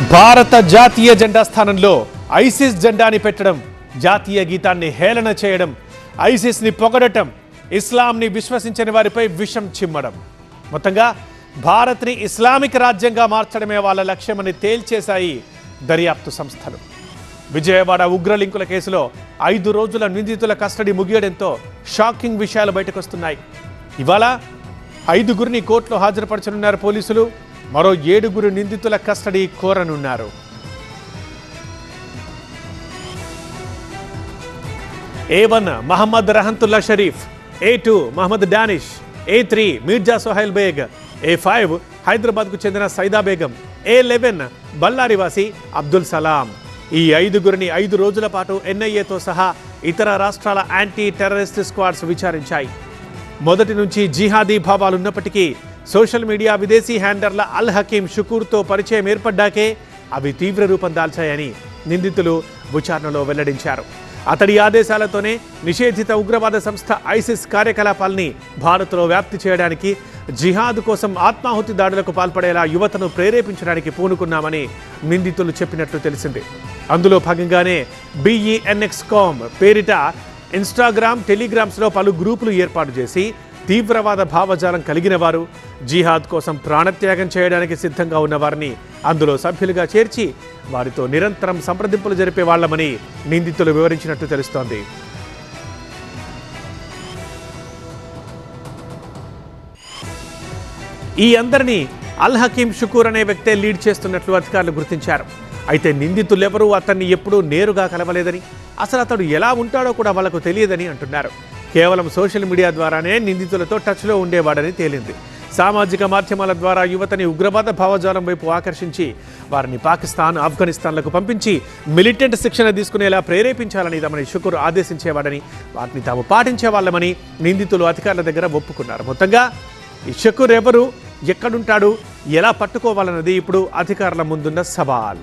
భారత జాతీయ జెండా స్థానంలో ఐసిస్ జెండాని పెట్టడం, జాతీయ గీతాన్ని హేళన చేయడం, ఐసిస్ని పొగడటం, ఇస్లాంని విశ్వసించని వారిపై విషం చిమ్మడం, మొత్తంగా భారత్ని ఇస్లామిక్ రాజ్యంగా మార్చడమే వాళ్ళ లక్ష్యమని తేల్చేశాయి దర్యాప్తు సంస్థలు. విజయవాడ ఉగ్ర లింకుల కేసులో 5 రోజుల నిందితుల కస్టడీ ముగియడంతో షాకింగ్ విషయాలు బయటకొస్తున్నాయి. ఇవాళ 5గురిని కోర్టులో హాజరుపరచనున్నారు పోలీసులు. మరో 7గురు నిందితుల కస్టడీ కోరనున్నారు. A1 Mohammed Rahmatullah Sharif, A2 Mohammed Danish, A3 Mirza Sohail Baig, A5 హైదరాబాద్కు చెందిన సైదా బేగం, A11 బళ్ళారివాసి అబ్దుల్ సలాం. ఈ 5గురిని 5 రోజుల పాటు ఎన్ఐఏతో సహా ఇతర రాష్ట్రాల యాంటీ టెర్రరిస్ట్ స్క్వాడ్స్ విచారించాయి. మొదటి నుంచి జిహాదీ భావాలున్నప్పటికీ సోషల్ మీడియా విదేశీ హ్యాండర్ల అల్ హకీం షుకూర్తో పరిచయం ఏర్పడ్డాకే అవి తీవ్ర రూపం దాల్చాయని నిందితులు విచారణలో వెల్లడించారు. అతడి ఆదేశాలతోనే నిషేధిత ఉగ్రవాద సంస్థ ఐసిస్ కార్యకలాపాల్ని భారత్లో వ్యాప్తి చేయడానికి, జిహాద్ కోసం ఆత్మాహుతి దాడులకు పాల్పడేలా యువతను ప్రేరేపించడానికి పూనుకున్నామని నిందితులు చెప్పినట్లు తెలిసింది. అందులో భాగంగానే BENX.com పేరిట ఇన్స్టాగ్రామ్, టెలిగ్రామ్స్లో పలు గ్రూపులు ఏర్పాటు చేసి తీవ్రవాద భావజాలం కలిగిన వారు, జిహాద్ కోసం ప్రాణత్యాగం చేయడానికి సిద్ధంగా ఉన్నవారిని అందులో సభ్యులుగా చేర్చి వారితో నిరంతరం సంప్రదింపులు జరిపే వాళ్లమని నిందితులు వివరించినట్టు తెలుస్తోంది. ఈ అందరినీ అల్ హకీం షుకూర్ అనే వ్యక్తే లీడ్ చేస్తున్నట్లు అధికారులు గుర్తించారు. అయితే నిందితులెవరూ అతన్ని ఎప్పుడూ నేరుగా కలవలేదని, అసలు అతడు ఎలా ఉంటాడో కూడా వాళ్లకు తెలియదని అంటున్నారు. కేవలం సోషల్ మీడియా ద్వారానే నిందితులతో టచ్లో ఉండేవాడని తేలింది. సామాజిక మాధ్యమాల ద్వారా యువతని ఉగ్రవాద భావజాలం వైపు ఆకర్షించి వారిని పాకిస్తాన్, ఆఫ్ఘనిస్తాన్లకు పంపించి మిలిటెంట్ శిక్షణ తీసుకునేలా ప్రేరేపించాలని తమని షుకూర్ ఆదేశించేవాడని, వాటిని తాము పాటించేవాళ్లమని నిందితులు అధికారుల దగ్గర ఒప్పుకున్నారు. మొత్తంగా ఈ షుకూర్ ఎవరు, ఎక్కడుంటాడు, ఎలా పట్టుకోవాలన్నది ఇప్పుడు అధికారుల ముందున్న సవాల్.